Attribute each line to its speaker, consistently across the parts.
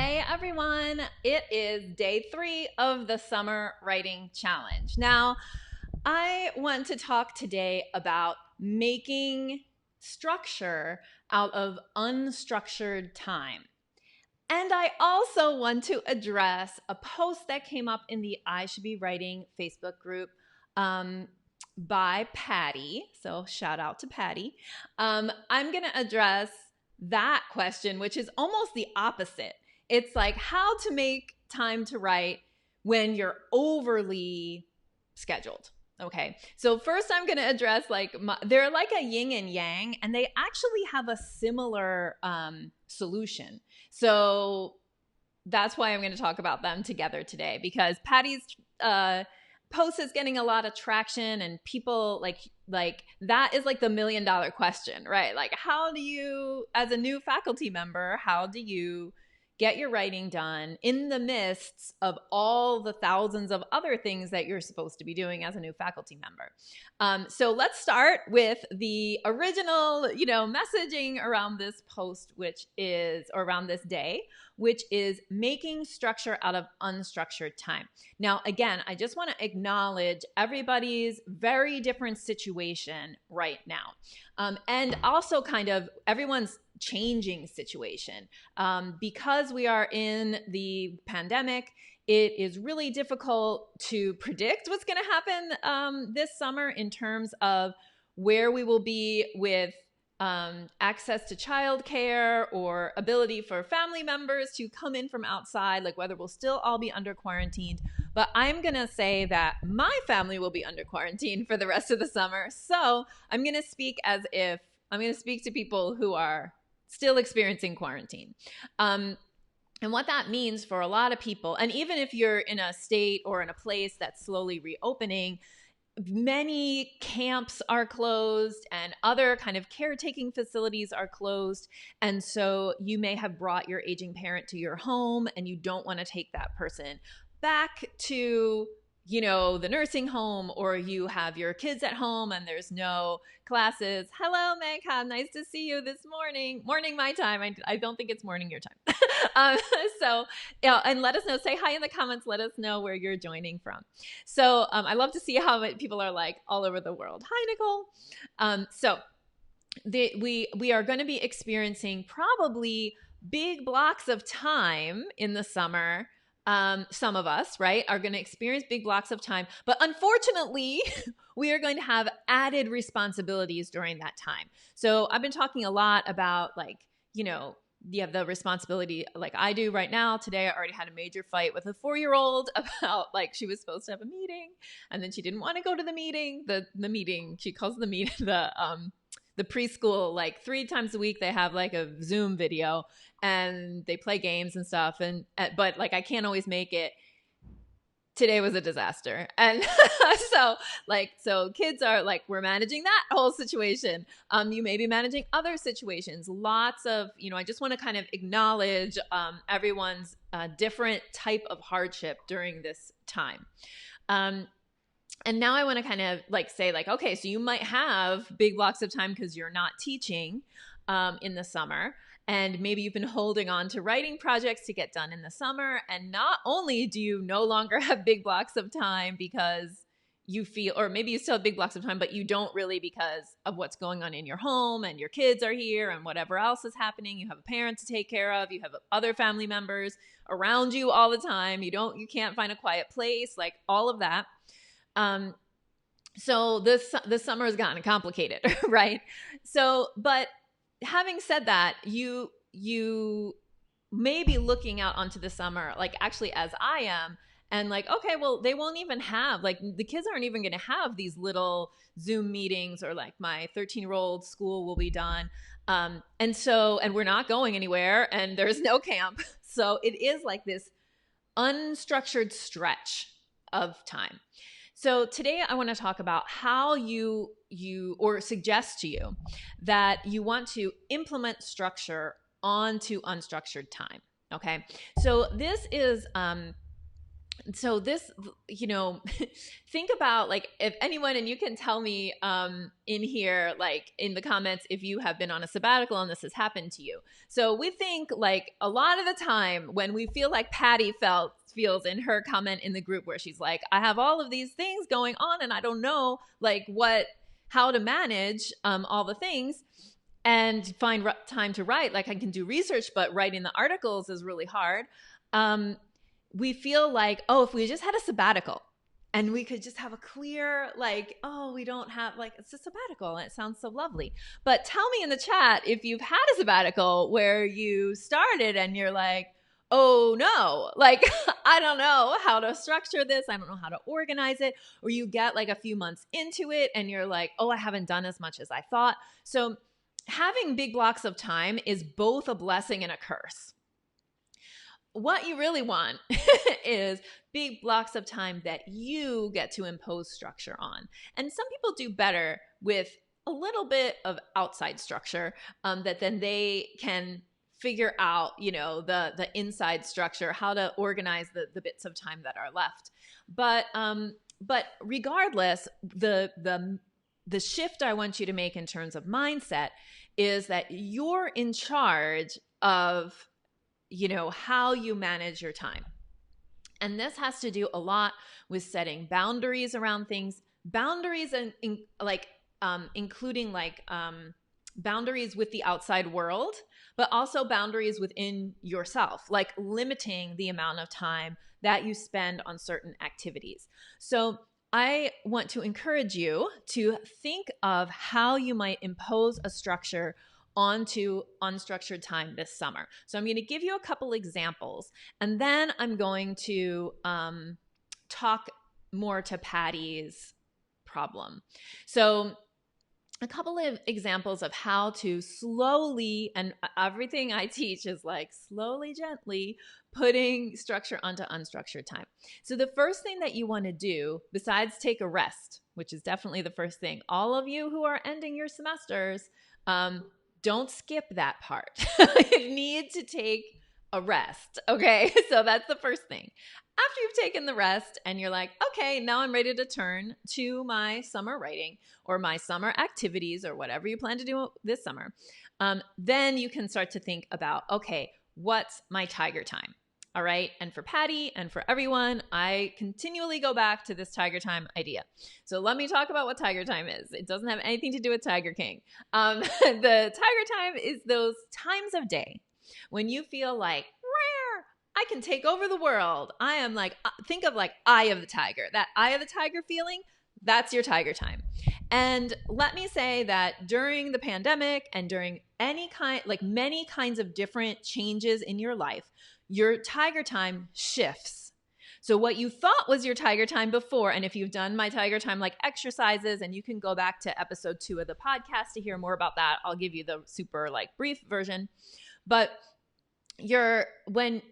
Speaker 1: Hey everyone, it is day 3 of the Summer Writing Challenge. Now, I want to talk today about making structure out of unstructured time. And I also want to address a post that came up in the I Should Be Writing Facebook group by Patty. So, shout out to Patty. I'm going to address that question, which is almost the opposite. It's like how to make time to write when you're overly scheduled. Okay. So first I'm going to address they're like a yin and yang, and they actually have a similar solution. So that's why I'm going to talk about them together today, because Patty's post is getting a lot of traction, and people like that is like the $1 million question, right? Like, how do you, as a new faculty member, how do you get your writing done in the midst of all the thousands of other things that you're supposed to be doing as a new faculty member? So let's start with the original, messaging around this post, or around this day, which is making structure out of unstructured time. Now, again, I just want to acknowledge everybody's very different situation right now. And also kind of everyone's changing situation. Because we are in the pandemic, it is really difficult to predict what's going to happen this summer in terms of where we will be with access to childcare or ability for family members to come in from outside, like whether we'll still all be under quarantined. But I'm going to say that my family will be under quarantine for the rest of the summer. So I'm going to speak to people who are still experiencing quarantine. And what that means for a lot of people, and even if you're in a state or in a place that's slowly reopening, many camps are closed and other kind of caretaking facilities are closed. And so you may have brought your aging parent to your home, and you don't want to take that person back to the nursing home, or you have your kids at home and there's no classes. Hello, Megha. Nice to see you this morning. Morning my time. I don't think it's morning your time. And let us know. Say hi in the comments. Let us know where you're joining from. So I love to see how people are like all over the world. Hi, Nicole. We are going to be experiencing probably big blocks of time in the summer. Some of us, right, are going to experience big blocks of time. But unfortunately, we are going to have added responsibilities during that time. So I've been talking a lot about you have the responsibility like I do right now. Today, I already had a major fight with a 4-year-old about she was supposed to have a meeting, and then she didn't want to go to the meeting. The meeting, she calls the meeting, the preschool, 3 times a week, they have a Zoom video and they play games and stuff. But I can't always make it. Today was a disaster. And so kids are we're managing that whole situation. You may be managing other situations. Lots of, I just want to kind of acknowledge everyone's different type of hardship during this time. And now I want to kind of say okay, so you might have big blocks of time because you're not teaching in the summer. And maybe you've been holding on to writing projects to get done in the summer. And not only do you no longer have big blocks of time because you feel, or maybe you still have big blocks of time, but you don't really because of what's going on in your home and your kids are here and whatever else is happening. You have a parent to take care of. You have other family members around you all the time. You can't find a quiet place, all of that. So this summer has gotten complicated, right? So, but having said that, you may be looking out onto the summer, actually as I am, and okay, well, they won't even have, the kids aren't even going to have these little Zoom meetings, or my 13-year-old school will be done. And we're not going anywhere, and there's no camp. So it is this unstructured stretch of time. So today I want to talk about how you or suggest to you that you want to implement structure onto unstructured time. Okay. So this is so this, think about, like, if anyone, and you can tell me in here, like in the comments, if you have been on a sabbatical and this has happened to you. So we think, like, a lot of the time when we feel like Patty feels in her comment in the group, where she's like, I have all of these things going on and I don't know, like, how to manage all the things and find time to write. Like, I can do research, but writing the articles is really hard. We feel like, oh, if we just had a sabbatical and we could just have a clear, like, oh, we don't have, like, it's a sabbatical and it sounds so lovely. But tell me in the chat if you've had a sabbatical where you started and you're like, oh no, like, I don't know how to structure this. I don't know how to organize it. Or you get like a few months into it and you're like, oh, I haven't done as much as I thought. So having big blocks of time is both a blessing and a curse. What you really want is big blocks of time that you get to impose structure on. And some people do better with a little bit of outside structure that then they can figure out, the inside structure, how to organize the bits of time that are left. But regardless, the shift I want you to make in terms of mindset is that you're in charge of how you manage your time. And this has to do a lot with setting boundaries around things, boundaries and including boundaries with the outside world, but also boundaries within yourself, like limiting the amount of time that you spend on certain activities. So I want to encourage you to think of how you might impose a structure onto unstructured time this summer. So I'm going to give you a couple examples, and then I'm going to talk more to Patty's problem. So a couple of examples of how to slowly, and everything I teach is like slowly, gently putting structure onto unstructured time. So the first thing that you want to do, besides take a rest, which is definitely the first thing, all of you who are ending your semesters, don't skip that part. You need to take a rest. Okay. So that's the first thing. After you've taken the rest and you're like, okay, now I'm ready to turn to my summer writing or my summer activities or whatever you plan to do this summer, then you can start to think about, okay, what's my tiger time? All right. And for Patty and for everyone, I continually go back to this tiger time idea. So let me talk about what tiger time is. It doesn't have anything to do with Tiger King. The tiger time is those times of day when you feel like, I can take over the world. I am like, think of like eye of the tiger, that eye of the tiger feeling. That's your tiger time. And let me say that during the pandemic and during many kinds of different changes in your life, your tiger time shifts. So what you thought was your tiger time before, and if you've done my tiger time like exercises, and you can go back to episode 2 of the podcast to hear more about that. I'll give you the super like brief version. But when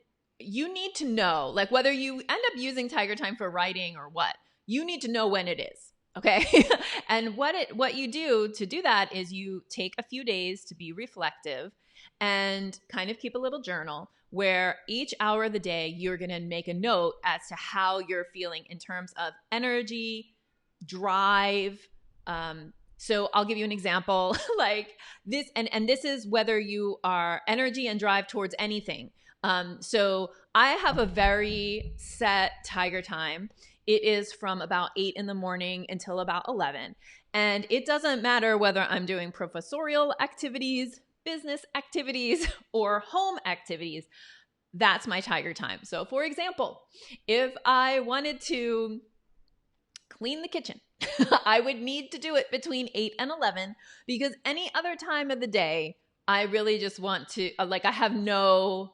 Speaker 1: you need to know, like whether you end up using tiger time for writing or what, you need to know when it is. Okay. And what you do to do that is you take a few days to be reflective and kind of keep a little journal where each hour of the day you're going to make a note as to how you're feeling in terms of energy, drive. So I'll give you an example like this, and this is whether you are energy and drive towards anything. So I have a very set tiger time. It is from about 8 in the morning until about 11. And it doesn't matter whether I'm doing professorial activities, business activities, or home activities. That's my tiger time. So for example, if I wanted to clean the kitchen, I would need to do it between 8 and 11 because any other time of the day, I really just want to, like, I have no,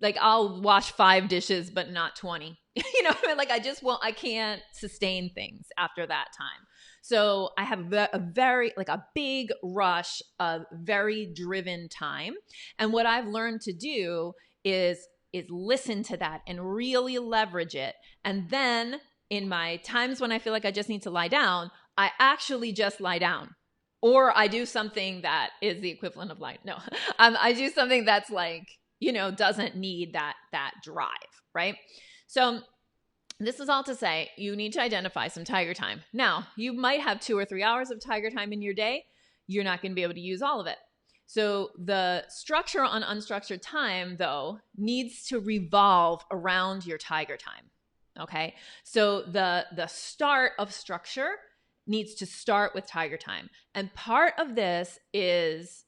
Speaker 1: like, I'll wash 5 dishes, but not 20. You know what I mean? Like, I can't sustain things after that time. So I have a big rush of very driven time. And what I've learned to do is listen to that and really leverage it. And then in my times when I feel like I just need to lie down, I actually just lie down. Or I do something that is the equivalent of lying. No, I do something that's like, doesn't need that drive, right? So this is all to say you need to identify some tiger time. Now, you might have 2 or 3 hours of tiger time in your day. You're not going to be able to use all of it. So the structure on unstructured time, though, needs to revolve around your tiger time. Okay? So the start of structure needs to start with tiger time. And part of this is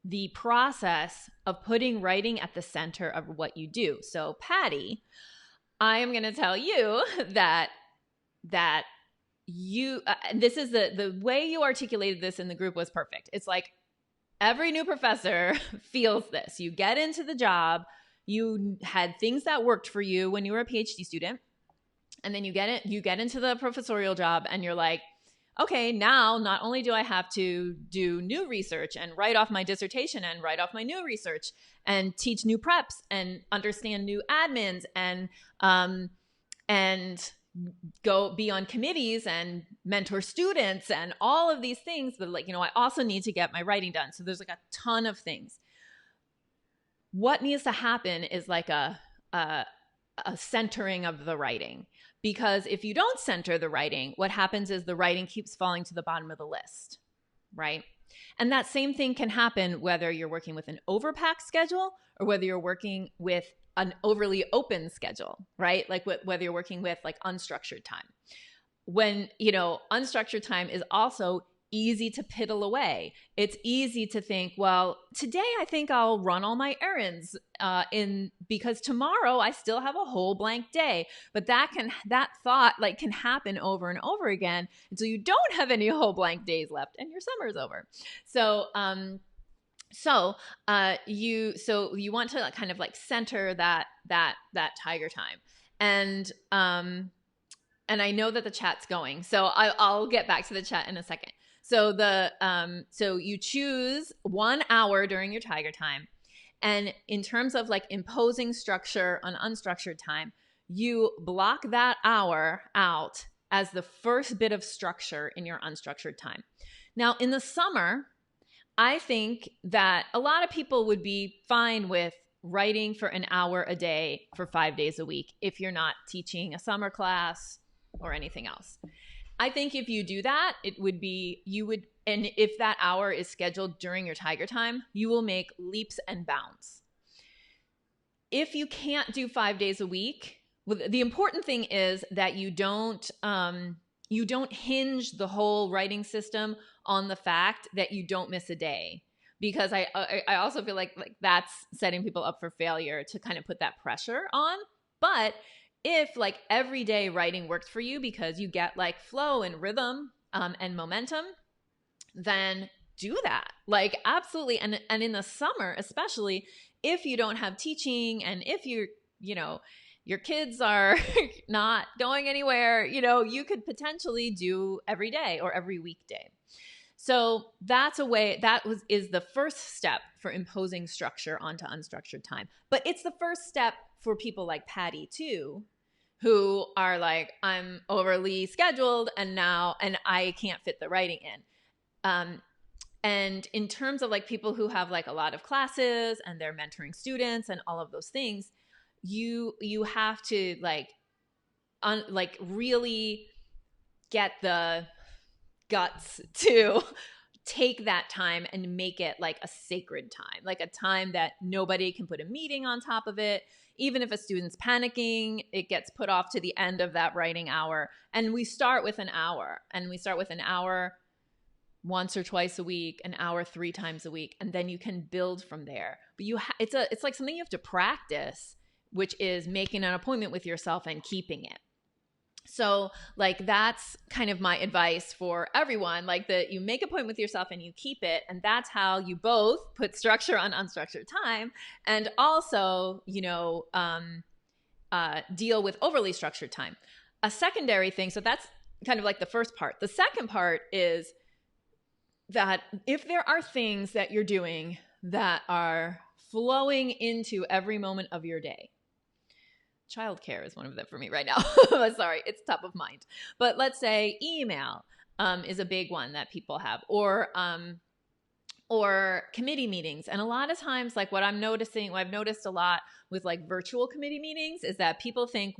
Speaker 1: the process of putting writing at the center of what you do. So, Patty, I am going to tell you that you this is the way you articulated this in the group was perfect. It's like every new professor feels this. You get into the job, you had things that worked for you when you were a PhD student, and then you get into the professorial job and you're like, okay, now not only do I have to do new research and write off my dissertation and write off my new research and teach new preps and understand new admins and go be on committees and mentor students and all of these things, but like, I also need to get my writing done. So there's like a ton of things. What needs to happen is like a centering of the writing. Because if you don't center the writing, what happens is the writing keeps falling to the bottom of the list, right? And that same thing can happen whether you're working with an overpacked schedule or whether you're working with an overly open schedule, right? Like whether you're working with like unstructured time. When, unstructured time is also easy to piddle away. It's easy to think, well, today I think I'll run all my errands because tomorrow I still have a whole blank day. But that thought like can happen over and over again until you don't have any whole blank days left and your summer's over. So you want to kind of like center that tiger time. And I know that the chat's going, so I'll get back to the chat in a second. So so you choose 1 hour during your tiger time. And in terms of like imposing structure on unstructured time, you block that hour out as the first bit of structure in your unstructured time. Now, in the summer, I think that a lot of people would be fine with writing for an hour a day for 5 days a week if you're not teaching a summer class or anything else. I think if you do that, and if that hour is scheduled during your tiger time, you will make leaps and bounds. If you can't do 5 days a week, the important thing is that you don't hinge the whole writing system on the fact that you don't miss a day. Because I also feel like that's setting people up for failure to kind of put that pressure on. But if like everyday writing works for you because you get like flow and rhythm and momentum, then do that. Like absolutely. And in the summer, especially if you don't have teaching and if your kids are not going anywhere, you could potentially do every day or every weekday. So that's a way is the first step for imposing structure onto unstructured time. But it's the first step for people like Patty too, who are like, I'm overly scheduled and I can't fit the writing in. And in terms of like people who have like a lot of classes and they're mentoring students and all of those things, you have to really get the guts to take that time and make it like a sacred time, like a time that nobody can put a meeting on top of it. Even if a student's panicking, it gets put off to the end of that writing hour. And we start with an hour, once or twice a week, an hour 3 times a week, and then you can build from there. But it's like something you have to practice, which is making an appointment with yourself and keeping it. So like that's kind of my advice for everyone, like that you make an appointment with yourself and you keep it. And that's how you both put structure on unstructured time and also, deal with overly structured time. A secondary thing, so that's kind of like the first part. The second part is that if there are things that you're doing that are flowing into every moment of your day, childcare is one of them for me right now. Sorry, it's top of mind. But let's say email is a big one that people have, or or committee meetings. And a lot of times, like what I've noticed a lot with like virtual committee meetings is that people think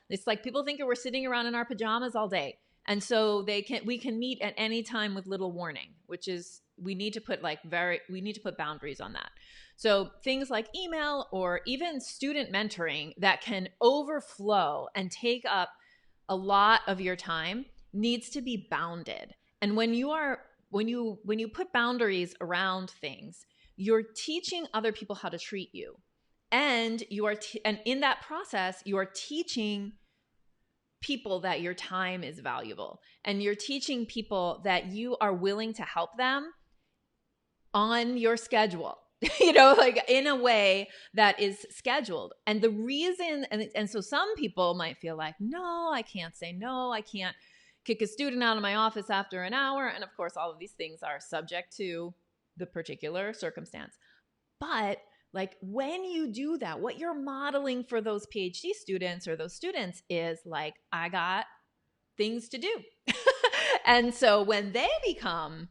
Speaker 1: it's like people think we're sitting around in our pajamas all day. And so we can meet at any time with little warning, which is, we need to put boundaries on that. So things like email or even student mentoring that can overflow and take up a lot of your time needs to be bounded. And when you put boundaries around things, you're teaching other people how to treat you. And and in that process, you are teaching people that your time is valuable, and you're teaching people that you are willing to help them on your schedule, like in a way that is scheduled. And the reason, and so some people might feel like, no, I can't say no. I can't kick a student out of my office after an hour. And of course, all of these things are subject to the particular circumstance. But like when you do that, what you're modeling for those PhD students or those students is like, I got things to do. And so when they become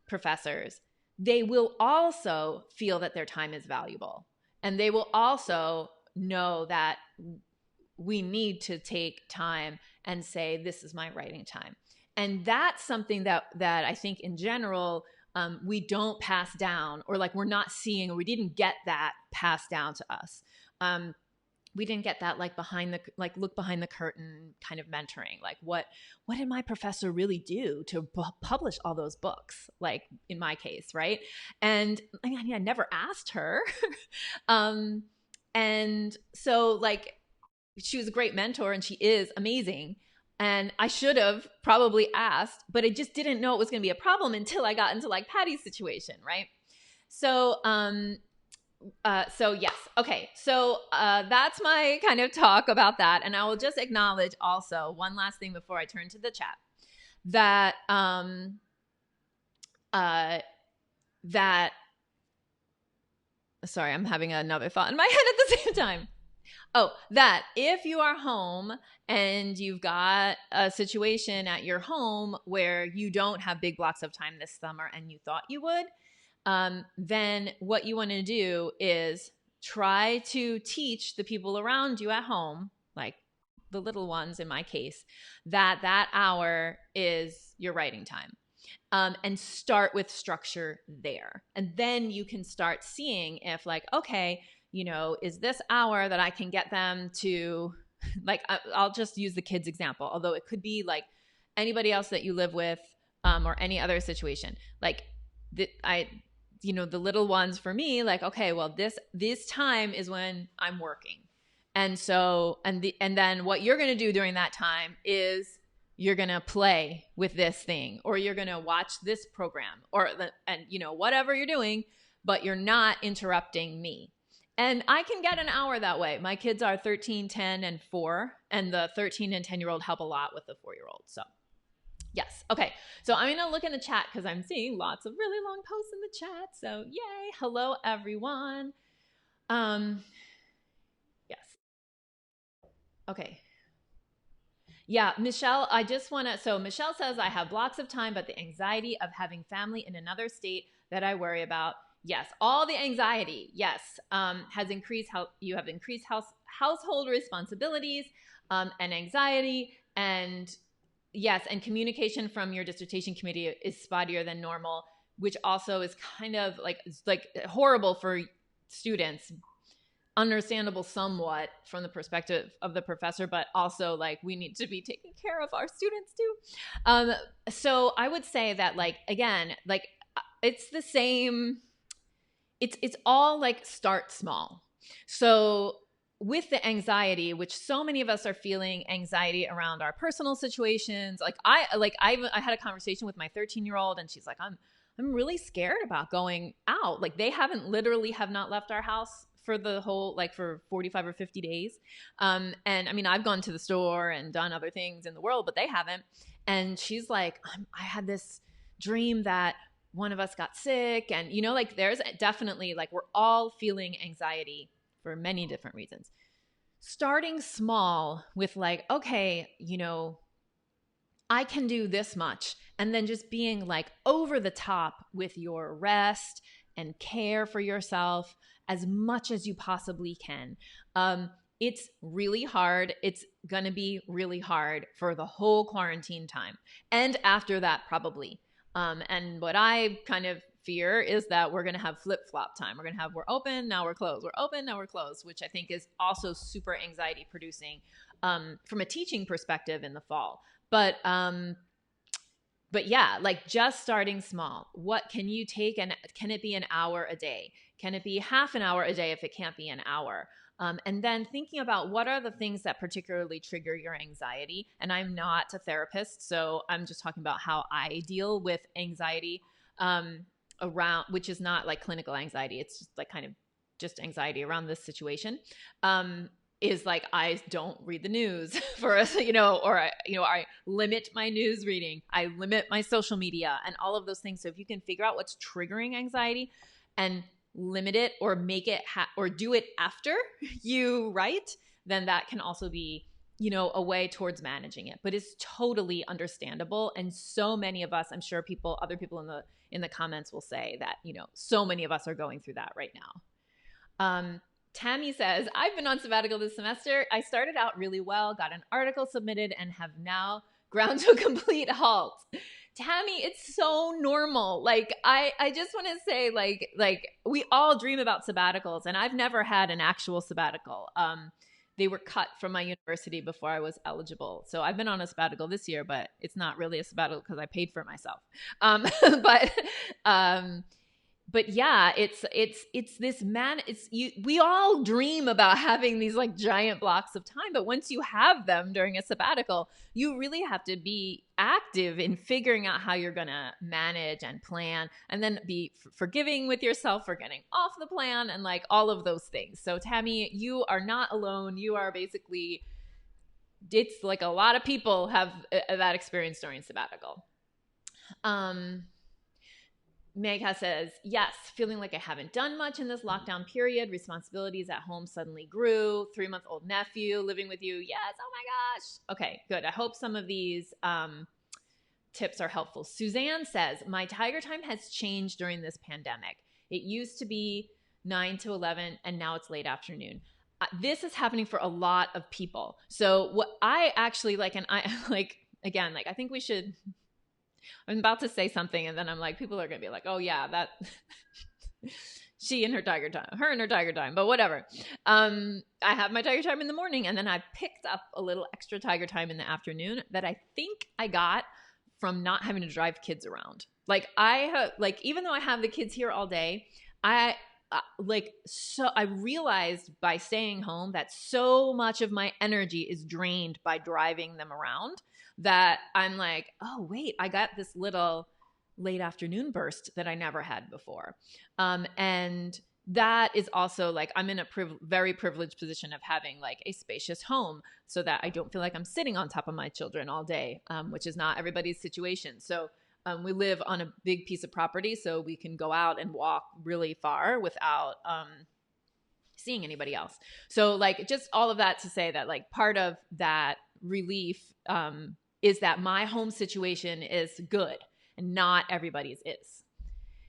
Speaker 1: professors, they will also feel that their time is valuable. And they will also know that we need to take time and say, this is my writing time. And that's something that I think in general, we don't pass down, or like we're not seeing, or we didn't get that passed down to us. We didn't get that look behind the curtain kind of mentoring. Like what did my professor really do to publish all those books? Like in my case, right? And I mean, I never asked her. And so like, she was a great mentor and she is amazing. And I should have probably asked, but I just didn't know it was going to be a problem until I got into like Patty's situation, right? So, yes. Okay. So, that's my kind of talk about that. And I will just acknowledge also one last thing before I turn to the chat, that, sorry, I'm having another thought in my head at the same time. Oh, that if you are home and you've got a situation at your home where you don't have big blocks of time this summer and you thought you would, then what you want to do is try to teach the people around you at home, like the little ones in my case, that hour is your writing time. And start with structure there. And then you can start seeing if like, okay, is this hour that I can get them to, like, I'll just use the kids example, although it could be like anybody else that you live with, or any other situation. Like the little ones for me, like, okay, well, this time is when I'm working. And so, and then what you're going to do during that time is you're going to play with this thing, or you're going to watch this program, and whatever you're doing, but you're not interrupting me. And I can get an hour that way. My kids are 13, 10, and 4, and the 13 and 10-year-old help a lot with the 4-year-old. So yes. Okay. So I'm going to look in the chat because I'm seeing lots of really long posts in the chat. So yay. Hello, everyone. Yes. Okay. Yeah, Michelle, Michelle says, I have blocks of time, but the anxiety of having family in another state that I worry about. Yes, all the anxiety, yes, has increased. You have increased household responsibilities, and anxiety, and yes, and communication from your dissertation committee is spottier than normal, which also is kind of like horrible for students. Understandable somewhat from the perspective of the professor, but also like we need to be taking care of our students too. So I would say that again, it's the same. It's all like start small. So with the anxiety, which so many of us are feeling anxiety around our personal situations. I had a conversation with my 13-year-old and she's like, I'm really scared about going out. Like they have not left our house for the whole, for 45 or 50 days. And I mean, I've gone to the store and done other things in the world, but they haven't. And she's like, I had this dream that one of us got sick. And, there's definitely we're all feeling anxiety for many different reasons. Starting small with okay, I can do this much. And then just being like over the top with your rest and care for yourself as much as you possibly can. It's really hard. It's going to be really hard for the whole quarantine time. And after that, probably. And what I kind of fear is that we're going to have flip-flop time. We're going to have, we're open, now we're closed. We're open, now we're closed, which I think is also super anxiety producing from a teaching perspective in the fall. But yeah, like just starting small. What can you take, and can it be an hour a day? Can it be half an hour a day if it can't be an hour? And then thinking about what are the things that particularly trigger your anxiety. And I'm not a therapist, so I'm just talking about how I deal with anxiety around, which is not like clinical anxiety. It's just like kind of just anxiety around this situation. Is like, I don't read the news for us, or I limit my news reading. I limit my social media and all of those things. So if you can figure out what's triggering anxiety and limit it, or make it or do it after you write, then that can also be, a way towards managing it. But it's totally understandable. And so many of us, I'm sure other people in the comments will say that, so many of us are going through that right now. Tammy says, I've been on sabbatical this semester. I started out really well, got an article submitted, and have now ground to a complete halt. Tammy, it's so normal. Like, I just want to say, like we all dream about sabbaticals, and I've never had an actual sabbatical. They were cut from my university before I was eligible. So I've been on a sabbatical this year, but it's not really a sabbatical because I paid for it myself. But yeah, it's this we all dream about having these like giant blocks of time, but once you have them during a sabbatical, you really have to be active in figuring out how you're going to manage and plan, and then be forgiving with yourself for getting off the plan and like all of those things. So Tammy, you are not alone. You are basically, it's like a lot of people have that experience during sabbatical. Megha says, yes, feeling like I haven't done much in this lockdown period. Responsibilities at home suddenly grew. 3-month-old nephew living with you. Yes. Oh my gosh. Okay, good. I hope some of these tips are helpful. Suzanne says, my tiger time has changed during this pandemic. It used to be 9 to 11 and now it's late afternoon. This is happening for a lot of people. So what I actually like, and I like, again, like I think we should, I'm about to say something and then I'm like, people are going to be like, oh yeah, that she and her tiger time, her and her tiger time, but whatever. I have my tiger time in the morning, and then I picked up a little extra tiger time in the afternoon that I think I got from not having to drive kids around. Like even though I have the kids here all day, I realized by staying home that so much of my energy is drained by driving them around, that I'm like, oh wait, I got this little late afternoon burst that I never had before. And that is also like, I'm in a very privileged position of having like a spacious home so that I don't feel like I'm sitting on top of my children all day, which is not everybody's situation. So we live on a big piece of property, so we can go out and walk really far without seeing anybody else. So like just all of that to say that like part of that relief is that my home situation is good and not everybody's is.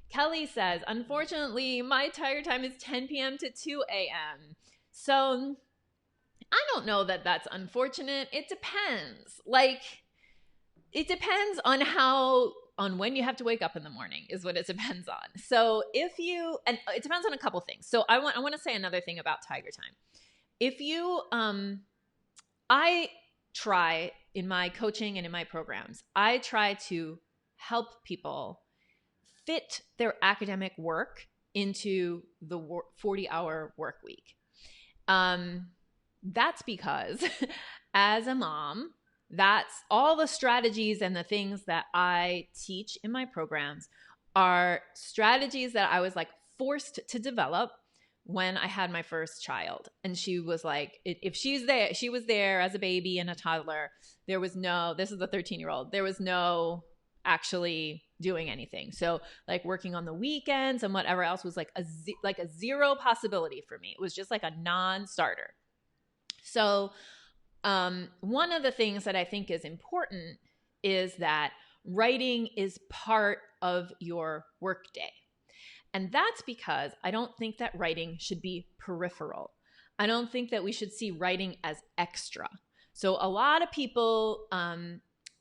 Speaker 1: Kelly says, unfortunately, my tiger time is 10 p.m. to 2 a.m. So I don't know that that's unfortunate. It depends. Like, it depends on when you have to wake up in the morning is what it depends on. So and it depends on a couple things. So I want to say another thing about tiger time. If you, I try in my coaching and in my programs, I try to help people fit their academic work into the 40-hour work week. That's because as a mom, that's all the strategies and the things that I teach in my programs are strategies that I was like forced to develop when I had my first child. And she was like, if she's there, she was there as a baby and a toddler. There was no, this is a 13-year-old. There was no actually doing anything. So like working on the weekends and whatever else was like a zero possibility for me. It was just like a non-starter. So one of the things that I think is important is that writing is part of your workday. And that's because I don't think that writing should be peripheral. I don't think that we should see writing as extra. So a lot of people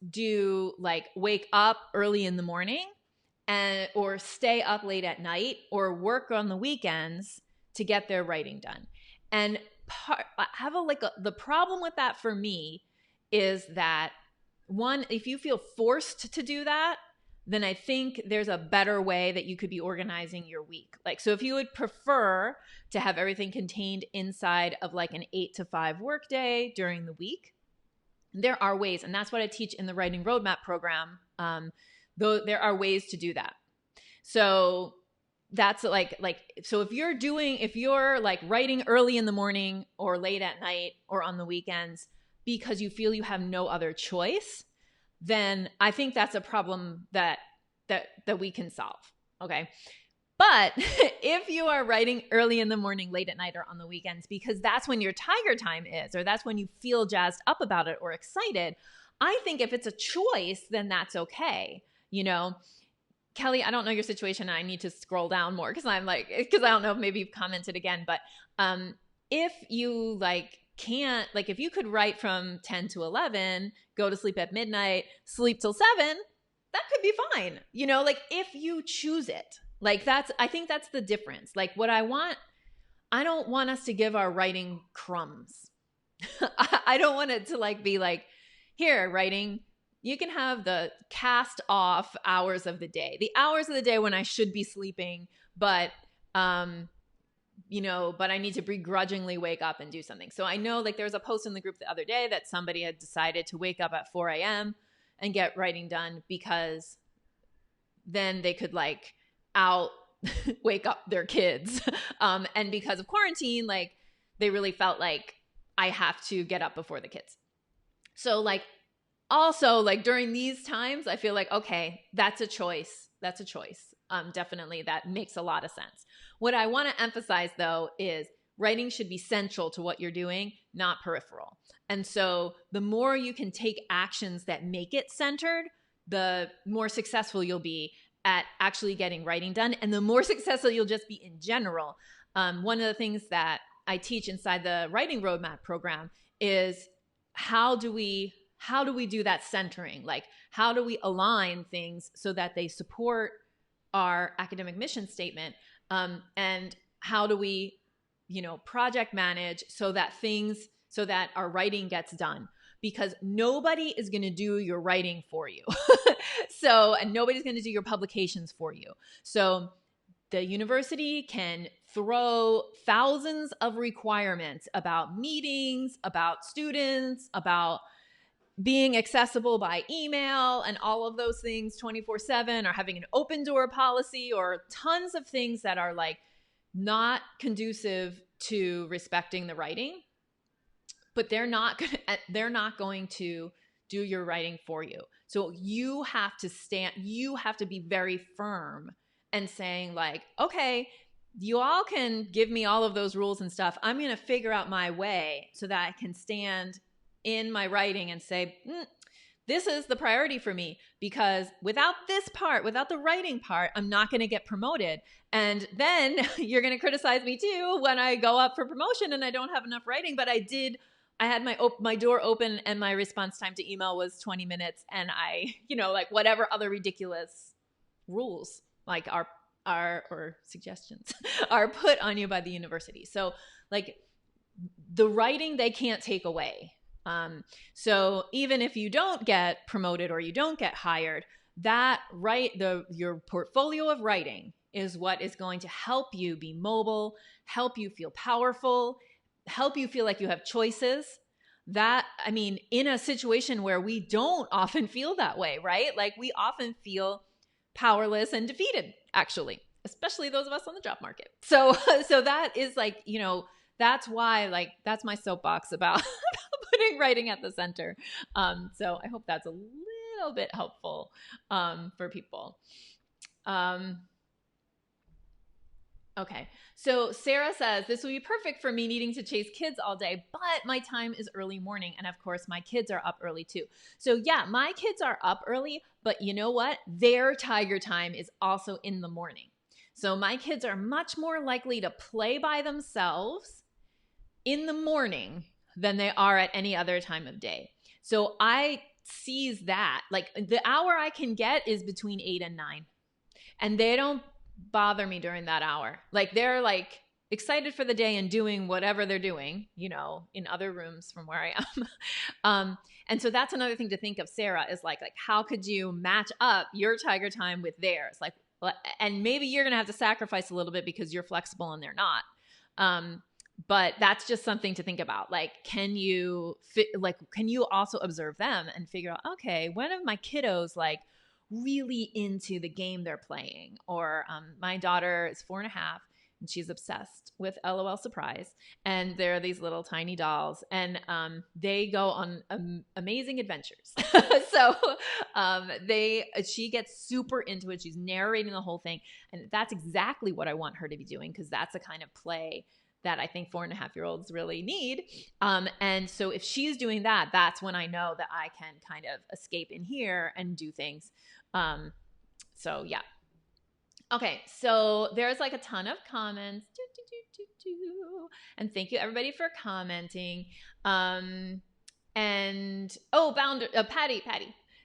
Speaker 1: do like wake up early in the morning or stay up late at night or work on the weekends to get their writing done. And the problem with that for me is that, one, if you feel forced to do that, then I think there's a better way that you could be organizing your week. Like, so if you would prefer to have everything contained inside of like an 8 to 5 workday during the week, there are ways. And that's what I teach in the Writing Roadmap program. Though there are ways to do that. So that's so if you're like writing early in the morning or late at night or on the weekends because you feel you have no other choice, then I think that's a problem that we can solve. Okay. But if you are writing early in the morning, late at night, or on the weekends, because that's when your tiger time is, or that's when you feel jazzed up about it or excited, I think if it's a choice, then that's okay. You know, Kelly, I don't know your situation. I need to scroll down more because I don't know if maybe you've commented again, but if you can't, if you could write from 10 to 11, go to sleep at midnight, sleep till 7, that could be fine. You know, if you choose it, I think that's the difference. I don't want us to give our writing crumbs. I don't want it to be here, writing, you can have the cast off hours of the day, the hours of the day when I should be sleeping, but I need to begrudgingly wake up and do something. So I know there was a post in the group the other day that somebody had decided to wake up at 4 a.m. and get writing done because then they could wake up their kids. And because of quarantine, they really felt like I have to get up before the kids. So also during these times, I feel okay, that's a choice. That's a choice. Definitely that makes a lot of sense. What I want to emphasize though is writing should be central to what you're doing, not peripheral. And so the more you can take actions that make it centered, the more successful you'll be at actually getting writing done, and the more successful you'll just be in general. One of the things that I teach inside the Writing Roadmap program is how do we do that centering? How do we align things so that they support our academic mission statement? And how do we, project manage so that our writing gets done? Because nobody is going to do your writing for you. And nobody's going to do your publications for you. So the university can throw thousands of requirements about meetings, about students, about being accessible by email and all of those things 24/7, or having an open door policy, or tons of things that are not conducive to respecting the writing. But they're not going to do your writing for you. So you have to be very firm and saying okay, you all can give me all of those rules and stuff. I'm going to figure out my way so that I can stand in my writing and say, this is the priority for me, because without this part, without the writing part, I'm not going to get promoted. And then you're going to criticize me too when I go up for promotion and I don't have enough writing, but I had my door open and my response time to email was 20 minutes. And I, whatever other ridiculous rules or suggestions are put on you by the university. So the writing, they can't take away. So even if you don't get promoted or you don't get hired, your portfolio of writing is what is going to help you be mobile, help you feel powerful, help you feel like you have choices. In a situation where we don't often feel that way, right? We often feel powerless and defeated, actually, especially those of us on the job market. So that is that's why, that's my soapbox about putting writing at the center. So I hope that's a little bit helpful for people. Okay. So Sarah says, this will be perfect for me needing to chase kids all day, but my time is early morning. And of course, my kids are up early too. So yeah, my kids are up early, but you know what? Their tiger time is also in the morning. So my kids are much more likely to play by themselves in the morning than they are at any other time of day. So I seize that. Like the hour I can get is between 8 and 9. And they don't bother me during that hour. Like they're like excited for the day and doing whatever they're doing, in other rooms from where I am. And so that's another thing to think of, Sarah, is like how could you match up your tiger time with theirs? Like, and maybe you're going to have to sacrifice a little bit because you're flexible and they're not. But that's just something to think about. Like, can you also observe them and figure out, okay, when are my kiddos like really into the game they're playing? Or my daughter is 4.5 and she's obsessed with LOL Surprise. And there are these little tiny dolls and they go on amazing adventures. So she gets super into it. She's narrating the whole thing. And that's exactly what I want her to be doing, because that's the kind of play that I think 4.5-year-olds really need. And so if she's doing that, that's when I know that I can kind of escape in here and do things. So yeah. Okay. So there's like a ton of comments. And thank you everybody for commenting. Patty.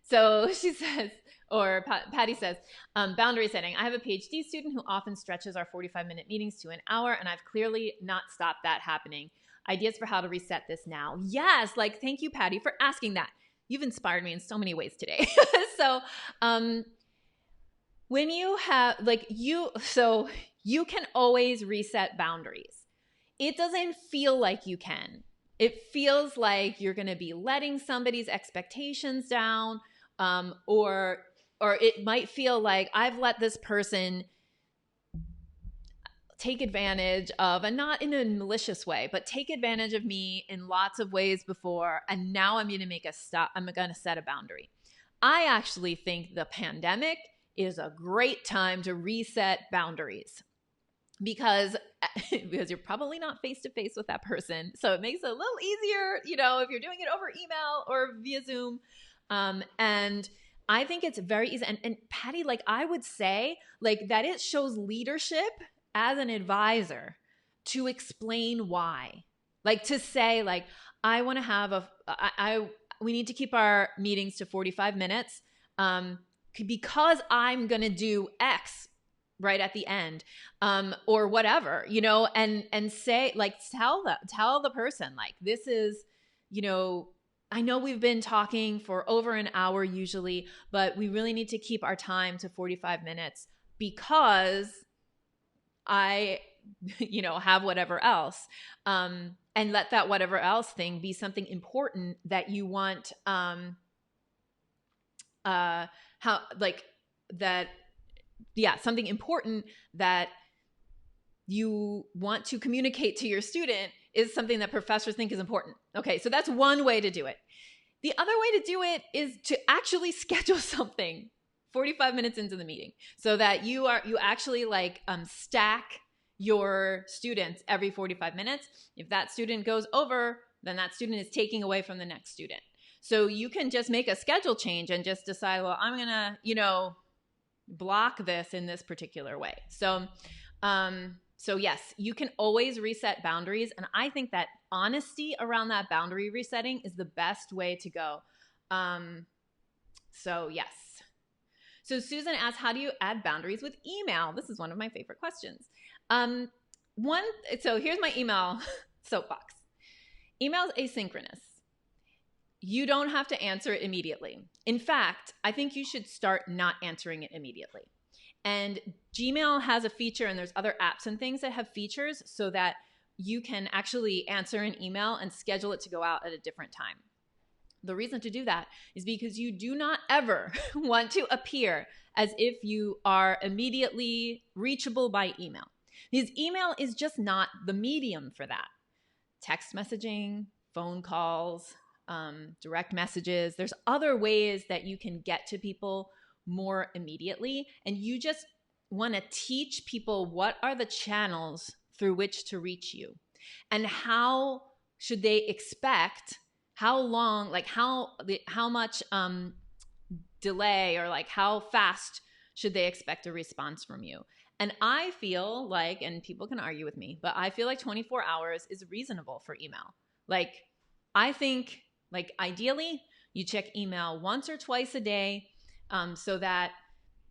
Speaker 1: So she says, Patty says, boundary setting. I have a PhD student who often stretches our 45-minute meetings to an hour, and I've clearly not stopped that happening. Ideas for how to reset this now. Yes, thank you, Patty, for asking that. You've inspired me in so many ways today. So, when you have, you can always reset boundaries. It doesn't feel like you can. It feels like you're going to be letting somebody's expectations down, or it might feel like I've let this person take advantage of, and not in a malicious way, but take advantage of me in lots of ways before, and now I'm going to make a stop. I'm going to set a boundary. I actually think the pandemic is a great time to reset boundaries, because you're probably not face to face with that person. So it makes it a little easier, if you're doing it over email or via Zoom. And I think it's very easy. And Patty, I would say that it shows leadership as an advisor to explain why, to say I want to have we need to keep our meetings to 45 minutes, because I'm going to do X right at the end, or whatever, and say, tell the person, this is, I know we've been talking for over an hour usually, but we really need to keep our time to 45 minutes because I, have whatever else. And let that whatever else thing be something important that you want, something important that you want to communicate to your student is something that professors think is important. Okay, so that's one way to do it. The other way to do it is to actually schedule something 45 minutes into the meeting, so that you actually stack your students every 45 minutes. If that student goes over, then that student is taking away from the next student. So you can just make a schedule change and just decide, well, I'm going to, block this in this particular way. So yes, you can always reset boundaries. And I think that honesty around that boundary resetting is the best way to go. So yes. So Susan asks, how do you add boundaries with email? This is one of my favorite questions. So here's my email soapbox. Email is asynchronous. You don't have to answer it immediately. In fact, I think you should start not answering it immediately. And Gmail has a feature, and there's other apps and things that have features so that you can actually answer an email and schedule it to go out at a different time. The reason to do that is because you do not ever want to appear as if you are immediately reachable by email. Because email is just not the medium for that. Text messaging, phone calls, direct messages. There's other ways that you can get to people more immediately. And want to teach people what are the channels through which to reach you, and how should they expect, how long, like how much delay, or like how fast should they expect a response from you. And I feel like, and people can argue with me, but I feel like 24 hours is reasonable for email. Like, I think, like, ideally you check email once or twice a day, so that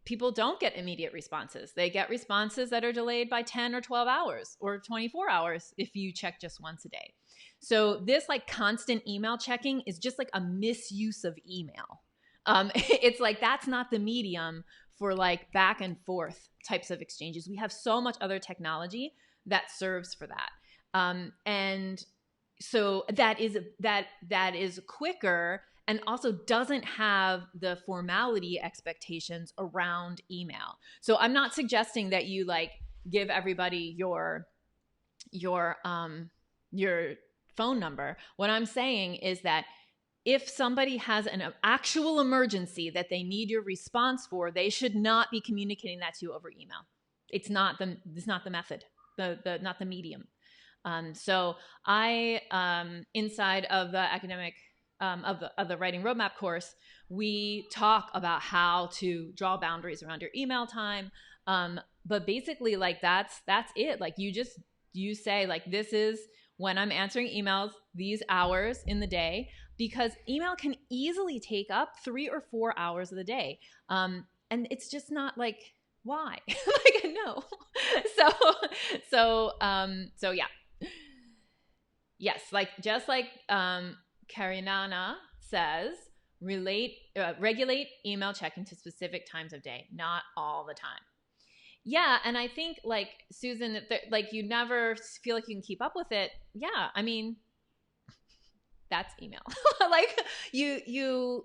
Speaker 1: people don't get immediate responses. They get responses that are delayed by 10 or 12 hours or 24 hours if you check just once a day. So this like constant email checking is just like a misuse of email. It's like, that's not the medium for like back and forth types of exchanges. We have so much other technology that serves for that. And so that is quicker, and also doesn't have the formality expectations around email. So I'm not suggesting that you like give everybody your phone number. What I'm saying is that if somebody has an actual emergency that they need your response for, they should not be communicating that to you over email. It's not the method, not the medium. So I, inside of the academic, of the writing roadmap course, we talk about how to draw boundaries around your email time. But basically, like, that's it. Like, you say, like, this is when I'm answering emails, these hours in the day, because email can easily take up 3 or 4 hours of the day. And it's just not like, why? Like, no. So yeah. Yes. Like, just like, Karinana says, regulate email checking to specific times of day, not all the time. Yeah, and I think, like, Susan, like, you never feel like you can keep up with it. Yeah, I mean, that's email. Like, you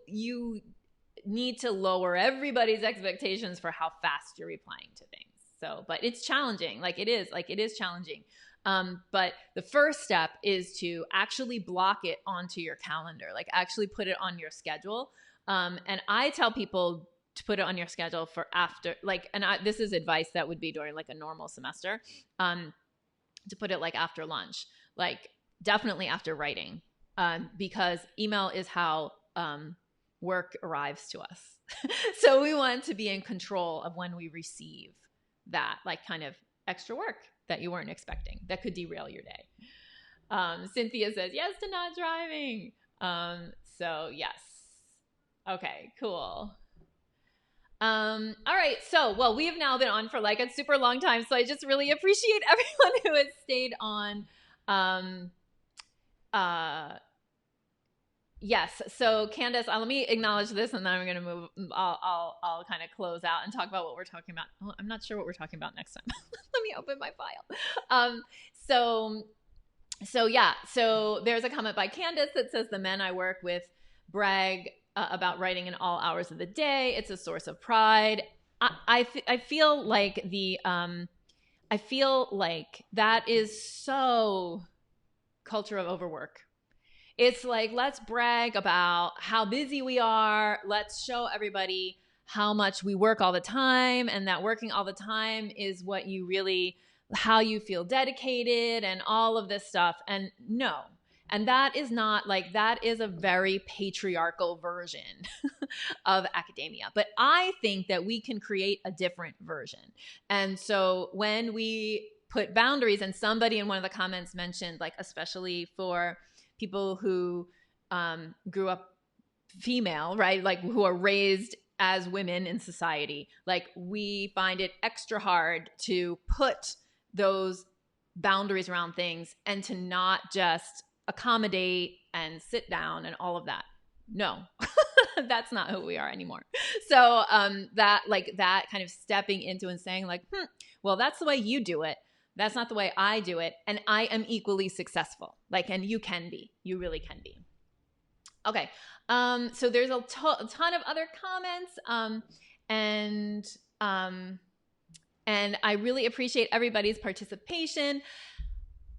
Speaker 1: need to lower everybody's expectations for how fast you're replying to things. So, but it's challenging. Like, it is challenging. But the first step is to actually block it onto your calendar, like actually put it on your schedule. And I tell people to put it on your schedule for after, like, and this is advice that would be during like a normal semester, to put it like after lunch, like definitely after writing, because email is how work arrives to us. So we want to be in control of when we receive that, like, kind of extra work that you weren't expecting that could derail your day. Cynthia says yes to not driving. So yes. Okay, cool. All right. So, well, we have now been on for like a super long time. So I just really appreciate everyone who has stayed on. Yes. So Candace, let me acknowledge this, and then I'm going to move. I'll kind of close out and talk about what we're talking about. Oh, I'm not sure what we're talking about next time. Let me open my file. So yeah. So there's a comment by Candace that says the men I work with brag about writing in all hours of the day. It's a source of pride. I feel like I feel like that is so culture of overwork. It's like, let's brag about how busy we are. Let's show everybody how much we work all the time, and that working all the time is what you really, how you feel dedicated and all of this stuff. And no. And that is not like, that is a very patriarchal version of academia. But I think that we can create a different version. And so when we put boundaries, and somebody in one of the comments mentioned, like, especially for people who grew up female, right? Like, who are raised as women in society, like, we find it extra hard to put those boundaries around things and to not just accommodate and sit down and all of that. No, that's not who we are anymore. So that kind of stepping into and saying like, well, that's the way you do it. That's not the way I do it. And I am equally successful. Like, and you can be, you really can be. Okay. So there's a ton of other comments. And I really appreciate everybody's participation.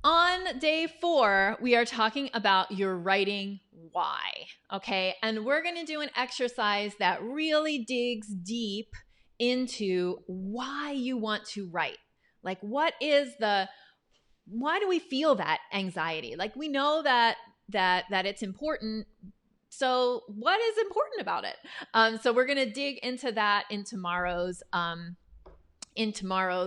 Speaker 1: On day 4, we are talking about your writing why, okay? And we're going to do an exercise that really digs deep into why you want to write. Like, why do we feel that anxiety? Like, we know that it's important. So what is important about it? So we're going to dig into that in tomorrow's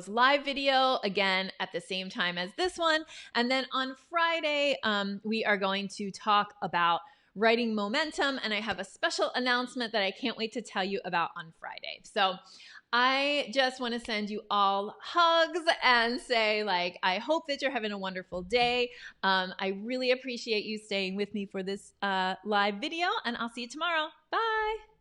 Speaker 1: live video, again at the same time as this one. And then on Friday, we are going to talk about writing momentum, and I have a special announcement that I can't wait to tell you about on Friday. So I just want to send you all hugs and say, like, I hope that you're having a wonderful day. I really appreciate you staying with me for this live video, and I'll see you tomorrow. Bye.